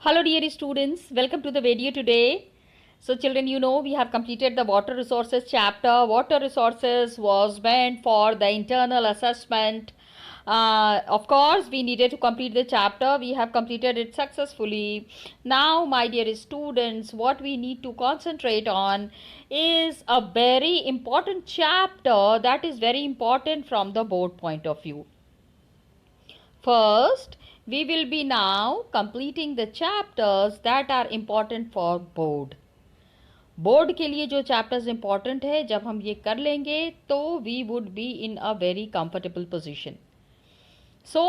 Hello dear students, welcome to the video today. So children, we have completed the water resources chapter. Water resources was meant for the internal assessment. Of course, we needed to complete the chapter. We have completed it successfully. Now, my dear students, what we need to concentrate on is a very important chapter that is very important from the board point of view. First, we will be now completing the chapters that are important for board. Board के लिए जो chapters important है, जब हम ये कर लेंगे तो we would be in a very comfortable position. So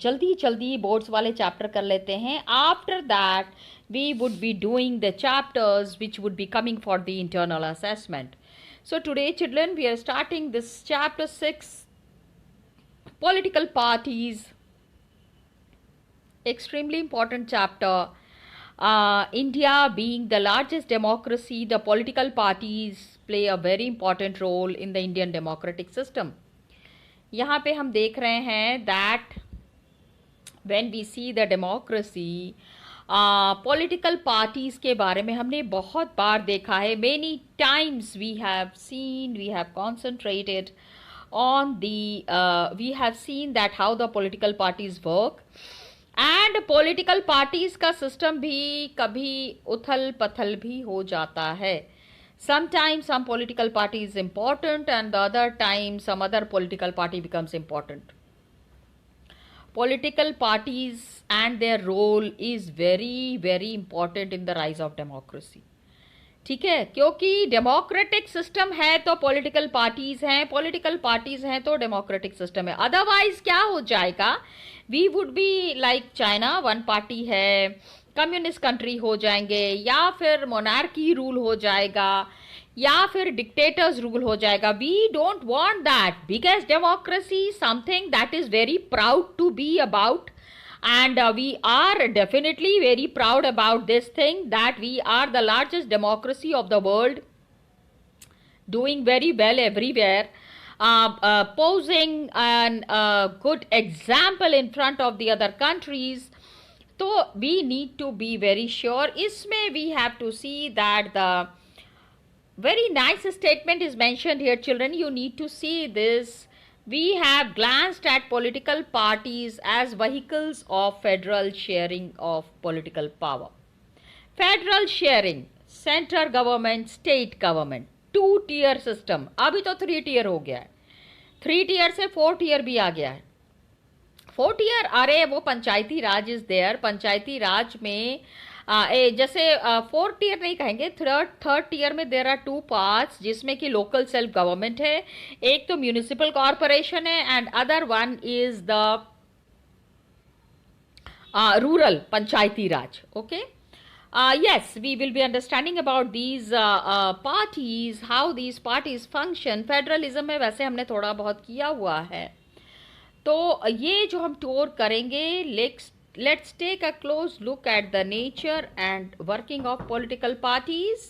जल्दी जल्दी बोर्ड्स वाले चैप्टर कर लेते हैं. After that we would be doing the chapters which would be coming for the internal assessment. So today children we are starting this chapter 6, political parties. Extremely important chapter. India being the largest democracy, the political parties play a very important role in the Indian democratic system. यहाँ पे हम देख रहे हैं that when we see the democracy, political parties के बारे में हमने बहुत बार देखा है. Many times we have seen, we have concentrated on we have seen that how the political parties work, and political parties का system भी कभी उथल पथल भी हो जाता है. Sometimes some political party is important and the other time some other political party becomes important. Political parties and their role is very very important in the rise of democracy. ठीक है, क्योंकि डेमोक्रेटिक सिस्टम है तो political parties हैं, political parties हैं तो democratic system है. Otherwise क्या हो जाएगा, we would be like China, one party है, कम्युनिस्ट कंट्री हो जाएंगे, या फिर मोनार्की रूल हो जाएगा, या फिर डिक्टेटर्स रूल हो जाएगा. We don't want that, because democracy something that is very proud to be about. And we are definitely very proud about this thing, that we are the largest democracy of the world, doing very well everywhere, posing a good example in front of the other countries. So we need to be very sure. Isme we have to see that the very nice statement is mentioned here, children. You need to see this. We have glanced at political parties as vehicles of federal sharing of political power. Federal sharing, central government, state government, 2-tier system. अभी तो 3-tier हो गया है. 3-tier से 4-tier भी आ गया है. 4-tier, अरे वो पंचायती राज इज देयर. पंचायती राज में जैसे 4-tier नहीं कहेंगे, थर्ड टियर में देर आर 2 पार्ट्स, जिसमें कि लोकल सेल्फ गवर्नमेंट है, एक तो म्यूनिसिपल कॉरपोरेशन है, and other one is the rural Panchayati Raj. Okay, yes, we will be understanding about these parties, how these parties function. Federalism में वैसे हमने थोड़ा बहुत किया हुआ है, तो ये जो हम टूर करेंगे, let's take a close look at the nature and working of political parties.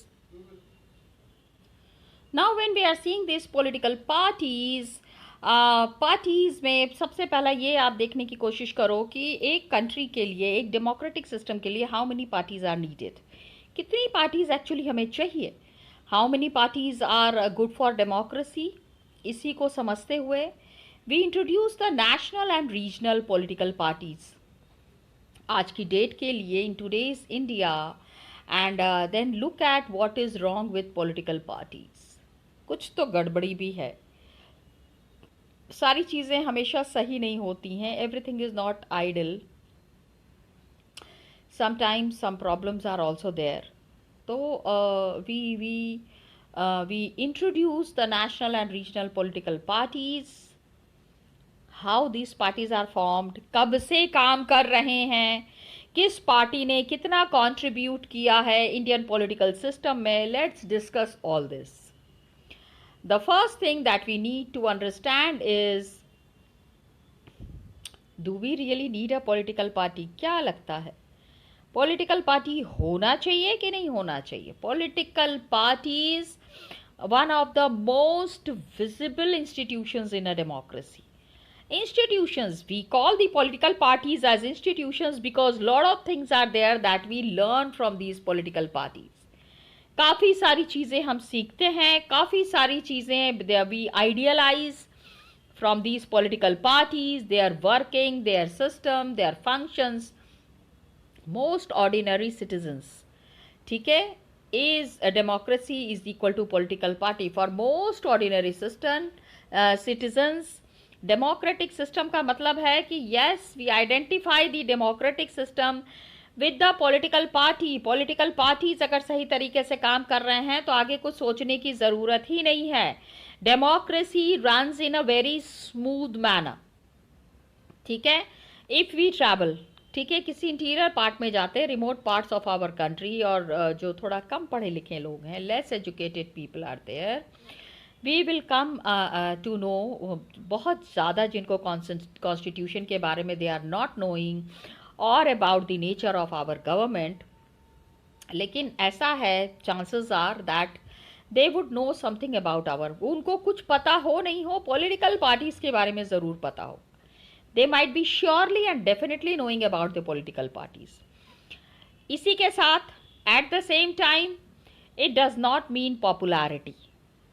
Now when we are seeing these political parties, parties में सबसे पहला ये आप देखने की कोशिश करो कि एक कंट्री के लिए, एक डेमोक्रेटिक सिस्टम के लिए, how many parties are needed. कितनी पार्टीज एक्चुअली हमें चाहिए. How many parties are good for democracy. इसी को समझते हुए we introduce the national and regional political parties आज की डेट के लिए in today's India. And then look at what is wrong with political parties. कुछ तो गड़बड़ी भी है. सारी चीज़ें हमेशा सही नहीं होती हैं. Everything is not ideal. Sometimes some problems are also there. तो we introduce the national and regional political parties. How this parties are formed, कब से काम कर रहे हैं, किस पार्टी ने कितना कंट्रीब्यूट किया है इंडियन पॉलिटिकल सिस्टम में. Let's discuss all this. The first thing that we need to understand is, do we really need a political party? क्या लगता है, पॉलिटिकल पार्टी होना चाहिए कि नहीं होना चाहिए? Political parties one of the most visible institutions in a democracy. Institutions, we call the political parties as institutions because lot of things are there that we learn from these political parties. काफ़ी सारी चीज़ें हम सीखते हैं, काफ़ी सारी चीज़ें we idealize from these political parties, their working, their system, their functions. Most ordinary citizens, ठीक है, is a democracy is equal to political party. For most ordinary citizens, democratic system का मतलब है कि yes, we identify the democratic system with the political party. Political parties अगर सही तरीके से काम कर रहे हैं तो आगे कुछ सोचने की ज़रूरत ही नहीं है. Democracy runs in a very smooth manner. ठीक है. If we travel, ठीक है, किसी इंटीरियर पार्ट में जाते हैं, remote parts of our country, और जो थोड़ा कम पढ़े लिखे लोग हैं, less educated people are there, we will come to know, बहुत ज़्यादा जिनको कॉन्स्टिट्यूशन के बारे में दे आर नॉट नोइंग और about the nature of our government. लेकिन ऐसा है, chances are that they would know something about our, उनको कुछ पता हो नहीं हो, पॉलिटिकल पार्टीज़ के बारे में ज़रूर पता हो. They might be surely and definitely knowing about the political parties. इसी के साथ at the same time it does not mean popularity.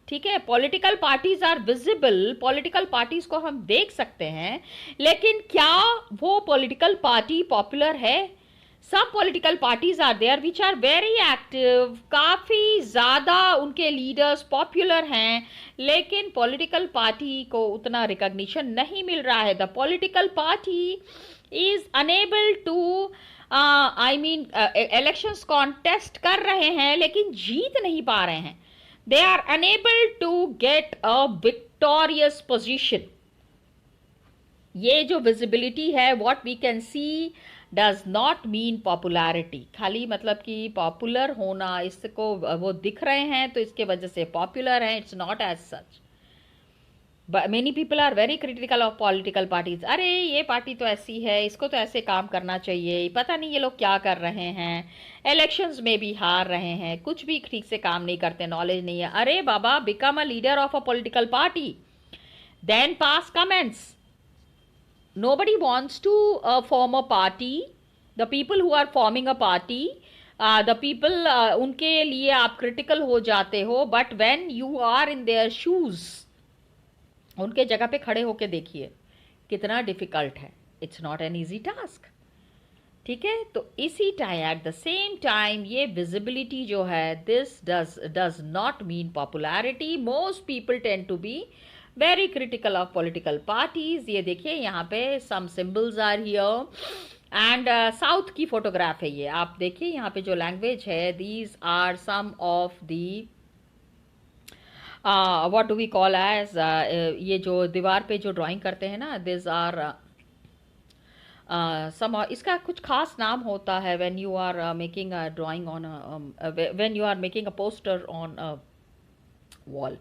ठीक है, political parties are visible, political parties को हम देख सकते हैं, लेकिन क्या वो political party popular है? Some political parties are there which are very active, काफ़ी ज़्यादा उनके लीडर्स पॉपुलर हैं, लेकिन पॉलिटिकल पार्टी को उतना रिकॉग्निशन नहीं मिल रहा है. The political party is unable to, elections contest कर रहे हैं लेकिन जीत नहीं पा रहे हैं. They are unable to get a victorious position. ये जो विजिबिलिटी है, what we can see, does not mean popularity. खाली मतलब कि पॉपुलर होना, इसको वो दिख रहे हैं तो इसके वजह से पॉपुलर हैं, it's not as such. Many people are very critical of political parties. अरे ये पार्टी तो ऐसी है, इसको तो ऐसे काम करना चाहिए, पता नहीं ये लोग क्या कर रहे हैं, इलेक्शंस में भी हार रहे हैं, कुछ भी ठीक से काम नहीं करते, नॉलेज नहीं है. अरे बाबा, become a leader of a political party, then pass comments. Nobody wants to form a party. The people who are forming a party, the people, उनके लिए आप critical हो जाते हो, but when you are in their shoes, उनके जगह पे खड़े होके देखिए कितना difficult है. It's not an easy task. ठीक है, तो इसी time, at the same time, ये visibility जो है, this does not mean popularity. Most people tend to be very critical of political parties. ये देखिए यहाँ पे some symbols are here and south की फोटोग्राफ है ये. आप देखिए यहाँ पे जो लैंग्वेज है, these are some of the what do we call as, ये जो दीवार पे जो ड्राइंग करते हैं ना, these are some, इसका कुछ खास नाम होता है when you are making a drawing on a when you are making a poster on a wall.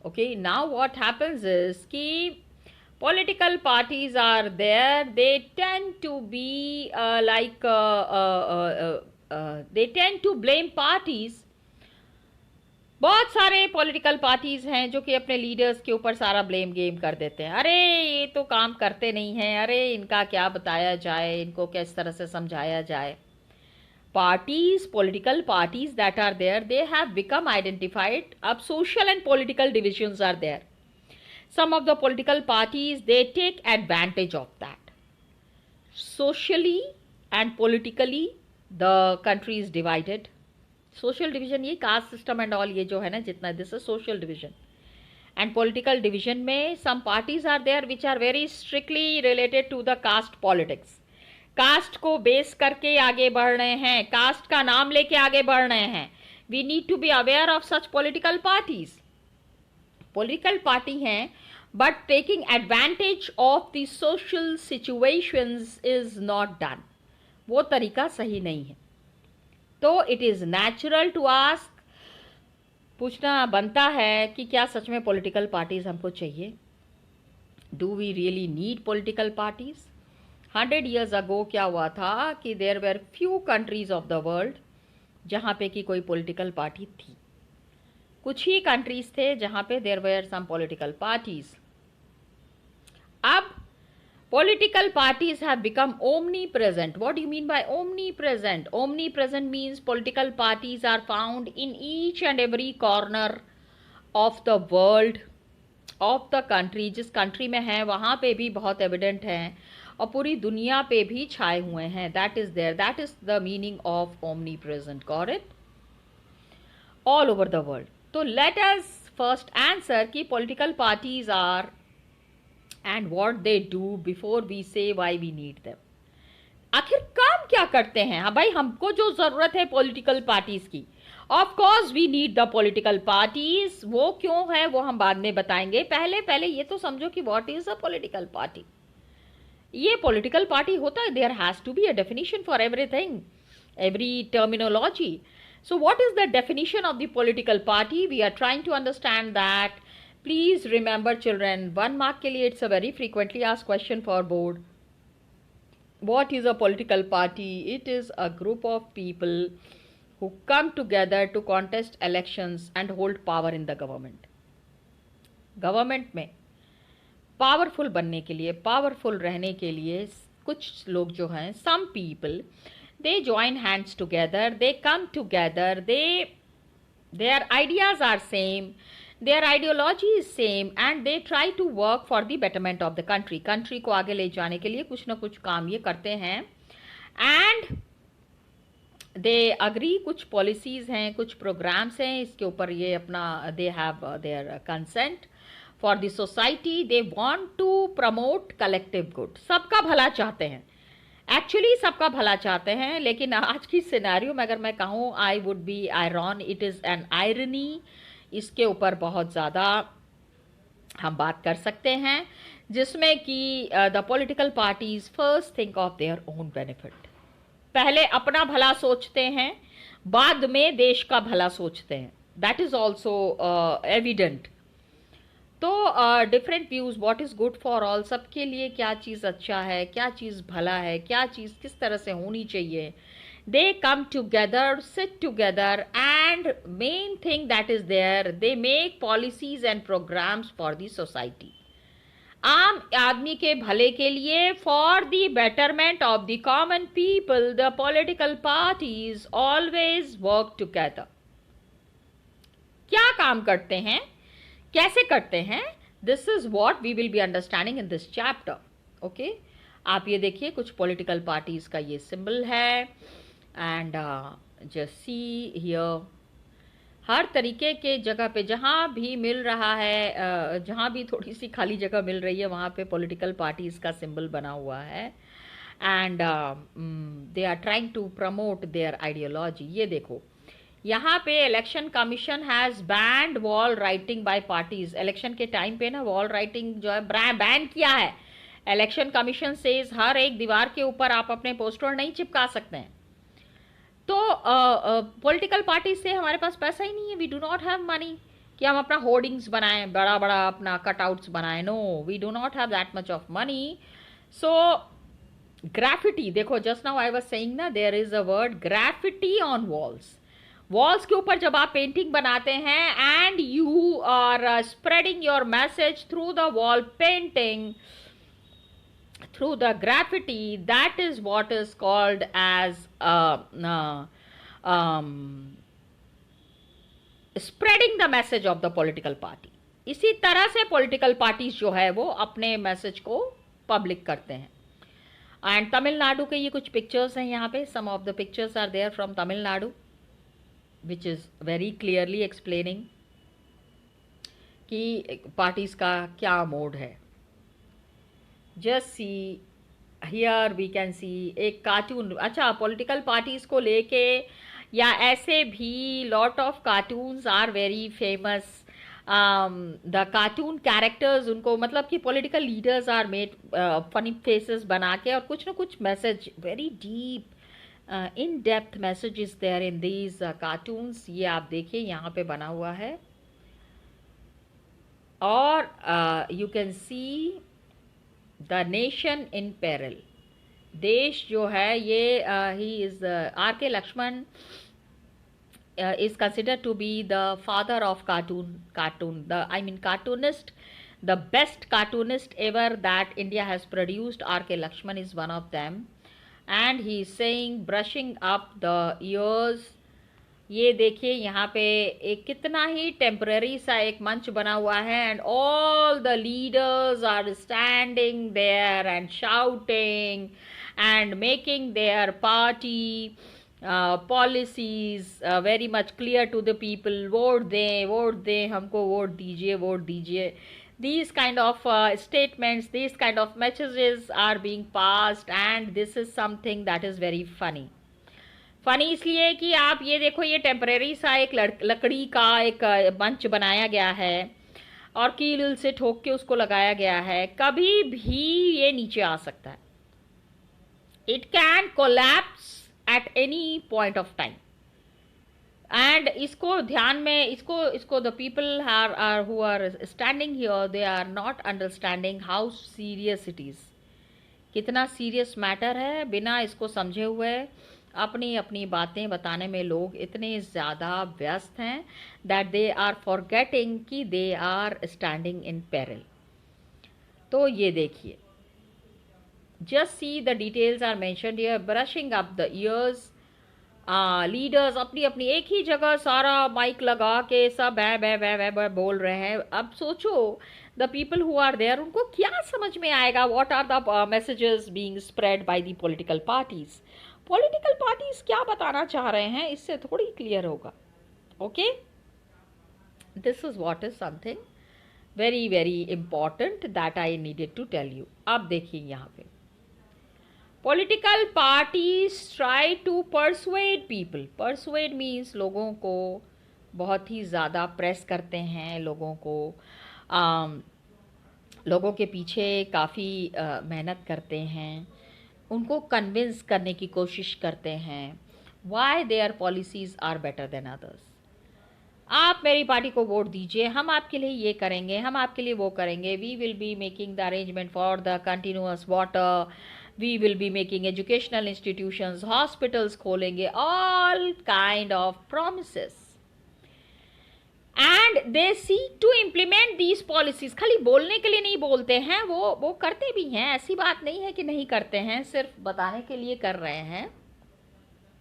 Okay, now what happens is कि political parties are there, they tend to be they tend to blame parties. बहुत सारे political parties हैं जो कि अपने leaders के ऊपर सारा ब्लेम गेम कर देते हैं. अरे ये तो काम करते नहीं हैं, अरे इनका क्या बताया जाए, इनको किस तरह से समझाया जाए. Parties, political parties that are there, they have become identified. Ab social and political divisions are there. Some of the political parties, they take advantage of that. Socially and politically, the country is divided. Social division, ये caste system and all ये जो है ना जितना, this is social division. And political division में some parties are there which are very strictly related to the caste politics. Caste को base करके आगे बढ़ रहे हैं, कास्ट का नाम लेके आगे बढ़ रहे हैं. We need to be aware of such political parties. Political party हैं but taking advantage of the social situations is not done. वो तरीका सही नहीं है. तो it is natural to ask, पूछना बनता है कि क्या सच में पॉलिटिकल पार्टीज हमको चाहिए? Do we really need political parties? 100 years ago क्या हुआ था कि there were few countries of the world जहाँ पे कि कोई पॉलिटिकल पार्टी थी. कुछ ही कंट्रीज थे जहाँ पे there were some political parties. अब Political parties have become omnipresent. What do you mean by omnipresent? Omnipresent means political parties are found in each and every corner of the world, of the country. जिस country में है वहाँ पे भी बहुत evident हैं और पूरी दुनिया पे भी छाए हुए हैं. That is there. That is the meaning of omnipresent. Got it? All over the world. So let us first answer कि political parties are and what they do before we say why we need them. आखिर काम क्या करते हैं? हाँ भाई, हमको जो जरूरत है पॉलिटिकल पार्टीज की, of course we need the political parties. वो क्यों है वो हम बाद में बताएंगे. पहले पहले ये तो समझो कि what is a political party. ये पॉलिटिकल पार्टी होता है, there has to be a definition for everything, every terminology. So what is the definition of the political party? We are trying to understand that. Please remember children, 1 mark के लिए it's a very frequently asked question for board. What is a political party? It is a group of people who come together to contest elections and hold power in the government. Government में powerful बनने के लिए, powerful रहने के लिए कुछ लोग जो हैं, some people, they join hands together, they come together, their ideas are same, their ideology is same, and they try to work for the betterment of the country. country को आगे ले जाने के लिए कुछ ना कुछ काम ये करते हैं. and they agree, कुछ policies हैं, कुछ programs हैं, इसके ऊपर ये अपना they have their consent for the society. They want to promote collective good. सबका भला चाहते हैं, एक्चुअली सबका भला चाहते हैं. लेकिन आज की सिनेरियो में अगर मैं कहूँ, I would be iron, it is an irony. इसके ऊपर बहुत ज़्यादा हम बात कर सकते हैं, जिसमें कि the political parties first think of their own benefit. पहले अपना भला सोचते हैं, बाद में देश का भला सोचते हैं. That is also evident. तो different views, what is good for all, सबके लिए क्या चीज़ अच्छा है, क्या चीज़ भला है, क्या चीज़ किस तरह से होनी चाहिए. They come together, sit together, and main thing that is there, they make policies and programmes for the society. आम आदमी के भले के लिए, for the betterment of the common people, the political parties always work together. क्या काम करते हैं, कैसे करते हैं, this is what we will be understanding in this chapter. Okay, आप ये देखिए, कुछ पॉलिटिकल पार्टीज का ये सिंबल है. एंड जस्ट सी हियर, हर तरीके के जगह पे जहाँ भी मिल रहा है, जहाँ भी थोड़ी सी खाली जगह मिल रही है, वहाँ पे पॉलिटिकल पार्टीज का सिंबल बना हुआ है. And they are trying to promote their ideology. ये देखो, यहाँ पे election commission has banned wall writing by parties. Election के टाइम पे ना वॉल राइटिंग जो है बैन किया है. इलेक्शन कमीशन से हर एक दीवार के ऊपर आप अपने पोस्टर नहीं चिपका सकते हैं. तो पॉलिटिकल पार्टी से हमारे पास पैसा ही नहीं है. We do not have money कि हम अपना होर्डिंग्स बनाएं, बड़ा बड़ा अपना कटआउट्स बनाएं. No, we do not have that much of money. So graffiti, देखो just now I was saying ना, there is a word graffiti on walls. Walls के ऊपर जब आप पेंटिंग बनाते हैं and you are spreading your message through the wall painting, through the graffiti, that is what is called as spreading the message of the political party. इसी तरह से political parties जो है वो अपने मैसेज को पब्लिक करते हैं. एंड तमिलनाडु के ये कुछ पिक्चर्स हैं यहाँ पे. some of the pictures are there from Tamil Nadu, which is very clearly explaining कि पार्टीज का क्या मोड है. Just see here we can see एक कार्टून. अच्छा, पॉलिटिकल पार्टीज को लेके या ऐसे भी lot of cartoons are very famous. The cartoon characters, उनको मतलब कि political leaders are made funny faces बना के, और कुछ ना कुछ message, very deep in depth message is there in these cartoons. ये आप देखिए यहाँ पे बना हुआ है. और you can see the nation in peril. देश जो है ये ही इज आर के Lakshman is considered to be the father of cartoon, the I mean cartoonist, The best cartoonist ever that India has produced, R.K. Lakshman, is one of them. And he is saying brushing up the ears. ये देखिए यहाँ पे एक कितना ही temporary सा एक मंच बना हुआ है, and all the leaders are standing there and shouting and making their party policies very much clear to the people. Vote दें, हमको वोट दीजिए. These kind of statements, these kind of messages are being passed, and this is something that is very funny. Funny इसलिए कि आप ये देखो, ये temporary सा एक लकड़ी का एक मंच बनाया गया है और कील से ठोक के उसको लगाया गया है. कभी भी ये नीचे आ सकता है. It can collapse at any point of time. And इसको ध्यान में, इसको the people are who are standing here, they are not understanding how serious it is. कितना सीरियस मैटर है. बिना इसको समझे हुए अपनी अपनी बातें बताने में लोग इतने ज़्यादा व्यस्त हैं दैट दे आर फॉरगेटिंग कि they are standing in peril. तो ये देखिए, just see the details are mentioned here. Brushing up the years. Leaders अपनी अपनी एक ही जगह सारा माइक लगा के सब बै बोल रहे हैं. अब सोचो the people who are there, उनको क्या समझ में आएगा what are the messages being spread by the political parties. Political parties क्या बताना चाह रहे हैं इससे थोड़ी क्लियर होगा. Okay, this is what is something very very important that I needed to tell you. अब देखिए यहाँ पे political parties try to persuade people. Persuade means लोगों को बहुत ही ज़्यादा प्रेस करते हैं, लोगों के पीछे काफ़ी मेहनत करते हैं, उनको कन्विंस करने की कोशिश करते हैं why their policies are better than others. आप मेरी पार्टी को वोट दीजिए, हम आपके लिए ये करेंगे, हम आपके लिए वो करेंगे. We will be making the arrangement for the continuous water, we will be making educational institutions, hospitals खोलेंगे, all kind of promises. And they seek to implement these policies. खाली बोलने के लिए नहीं बोलते हैं, वो करते भी हैं. ऐसी बात नहीं है कि नहीं करते हैं, सिर्फ बताने के लिए कर रहे हैं.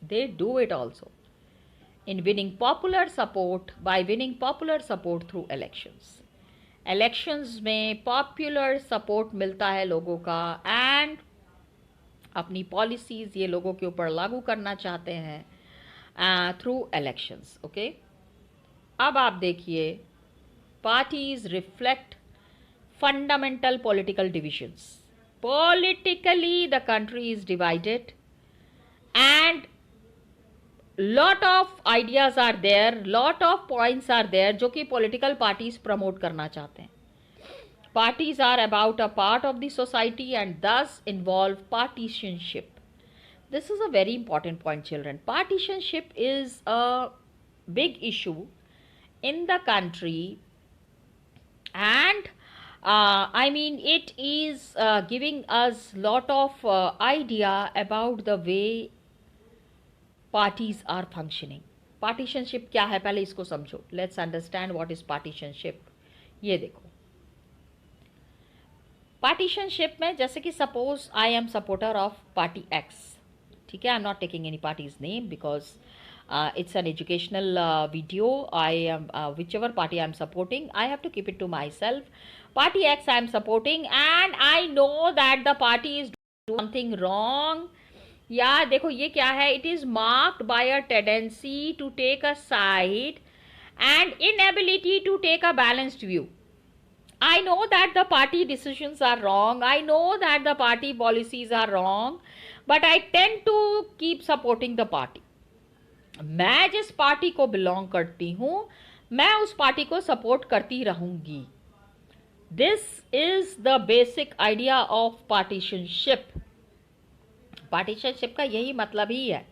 They do it also in winning popular support, bye winning popular support through elections. Elections में पॉपुलर सपोर्ट मिलता है लोगों का, एंड अपनी पॉलिसीज ये लोगों के ऊपर लागू करना चाहते हैं थ्रू इलेक्शंस. ओके, अब आप देखिए, parties reflect fundamental political divisions. Politically the country is divided and lot of ideas are there, lot of points are there जो कि पॉलिटिकल पार्टीज प्रमोट करना चाहते हैं. Parties are about a part of the society and thus involve partisanship. This is a very important point children. Partisanship is a big issue in the country, and I mean it is giving us lot of idea about the way parties are functioning. Partisanship क्या है पहले इसको समझो. Let's understand what is partisanship. ये देखो, partisanship में जैसे कि suppose I am supporter of party X, ठीक है, I am not taking any party's name because it's an educational video. I am whichever party I am supporting, I have to keep it to myself. Party X I am supporting, and I know that the party is doing something wrong. या देखो ये क्या है, it is marked by a tendency to take a side and inability to take a balanced view. I know that the party decisions are wrong, I know that the party policies are wrong, but I tend to keep supporting the party. मैं जिस party को belong करती हूं, मैं उस party को support करती रहूंगी. This is the basic idea of पार्टीशनशिप. पार्टीशनशिप का यही मतलब ही है.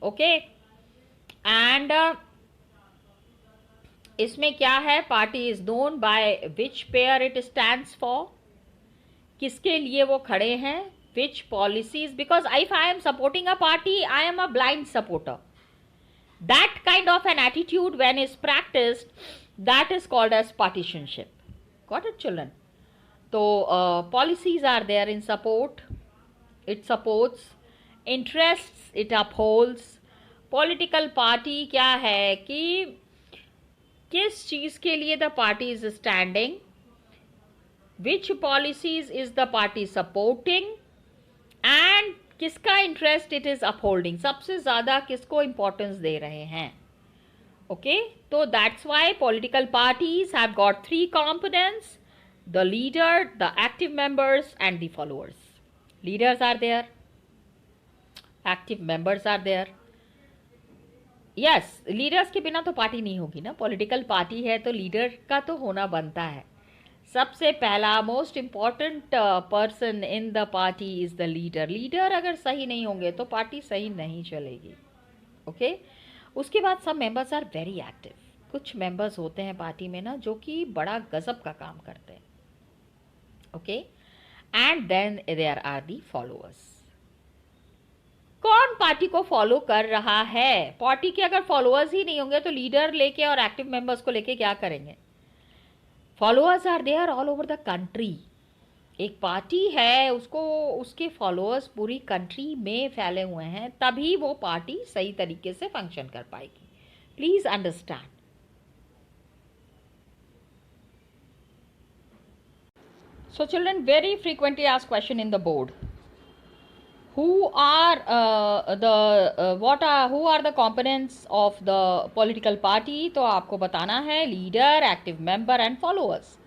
ओके, एंड इसमें क्या है, party is known by which pair it stands for. किसके लिए वो खड़े हैं, which policies, because if I am supporting a party, I am a blind supporter. That kind of an attitude when is practiced, that is called as partisanship. Got it, children? So policies are there in support. It supports, interests it upholds. Political party क्या है कि किस चीज के लिए the party is standing, which policies is the party supporting, and किसका interest it is upholding, सबसे ज्यादा किसको इंपॉर्टेंस दे रहे हैं. ओके, तो that's why political parties have got 3 components: the leader, the active members, and the followers. Leaders are there, active members are there. Yes, leaders के बिना तो पार्टी नहीं होगी ना. पॉलिटिकल पार्टी है तो लीडर का तो होना बनता है. सबसे पहला most important person in the party is the leader. Leader अगर सही नहीं होंगे तो पार्टी सही नहीं चलेगी. ओके, उसके बाद सब मेंबर्स आर वेरी एक्टिव. कुछ मेंबर्स होते हैं पार्टी में ना जो कि बड़ा गजब का काम करते हैं. Okay, and then there are the followers. कौन पार्टी को फॉलो कर रहा है? पार्टी के अगर फॉलोअर्स ही नहीं होंगे तो लीडर लेके और एक्टिव मेंबर्स को लेके क्या करेंगे? Followers are there all over the country. एक पार्टी है, उसको उसके फॉलोअर्स पूरी कंट्री में फैले हुए हैं, तभी वो पार्टी सही तरीके से फंक्शन कर पाएगी. Please understand. So children, very frequently asked question in the board. Who are who are the components of the political party? तो आपको बताना है leader, active member and followers.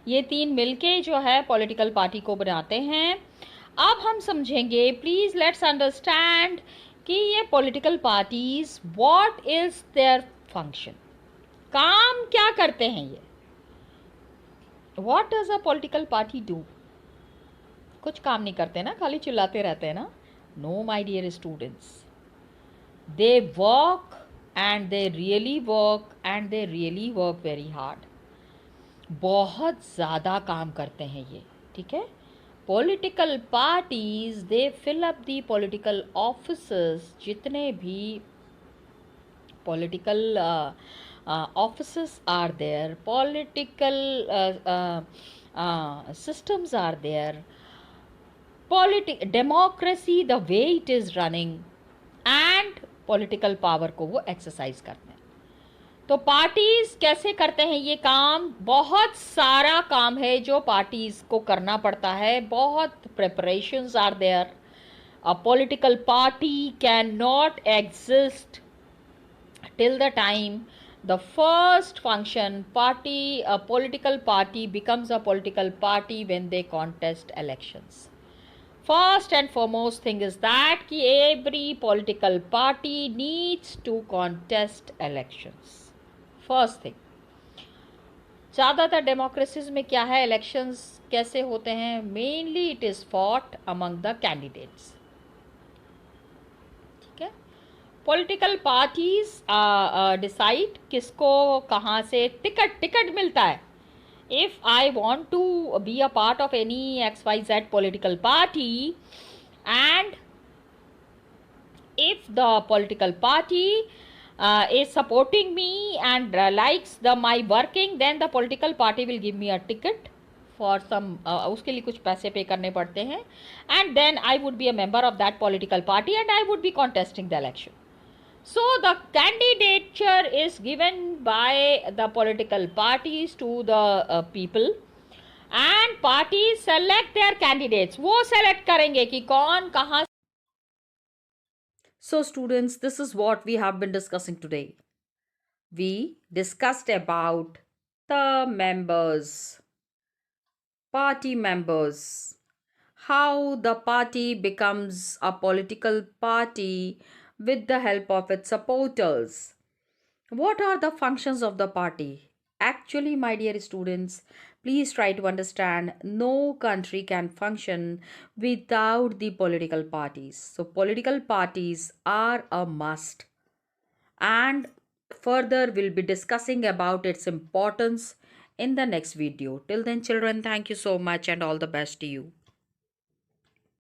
ये 3 मिलके जो है पॉलिटिकल पार्टी को बनाते हैं. अब हम समझेंगे, प्लीज लेट्स अंडरस्टैंड कि ये political parties what is their function. काम क्या करते हैं ये? What does a political party do? कुछ काम नहीं करते ना, खाली चिल्लाते रहते हैं ना. No, my dear students, they work and they really work and they really work very hard. बहुत ज़्यादा काम करते हैं ये. ठीक है, political parties they fill up the political offices. जितने भी political offices are there, political systems are there, democracy the way it is running, and political power को वो एक्सरसाइज करते हैं. तो पार्टीज कैसे करते हैं ये काम? बहुत सारा काम है जो पार्टीज को करना पड़ता है. बहुत preparations are there. A political party can not exist till the time the first function party, a political party becomes a political party when they contest elections. First and foremost thing is that कि every political party needs to contest elections. First thing. ज़्यादातर democracies में क्या है, elections कैसे होते हैं? Mainly it is fought among the candidates. ठीक है, पॉलिटिकल पार्टीज डिसाइड किसको कहाँ से टिकट मिलता है. If I want to be a part of any XYZ political party, and if the political party is supporting me and likes my working, then the political party will give me a ticket for some उसके लिए कुछ पैसे पे करने पड़ते हैं, and then I would be a member of that political party and I would be contesting the election. So the candidature is given by the political parties to the people, and parties select their candidates. वो select करेंगे कि कौन कहाँ. So students, this is what we have been discussing today. We discussed about the members, party members, how the party becomes a political party with the help of its supporters. What are the functions of the party? Actually, my dear students, please try to understand, no country can function without the political parties. So political parties are a must, and further we'll be discussing about its importance in the next video. Till then children, thank you so much and all the best to you.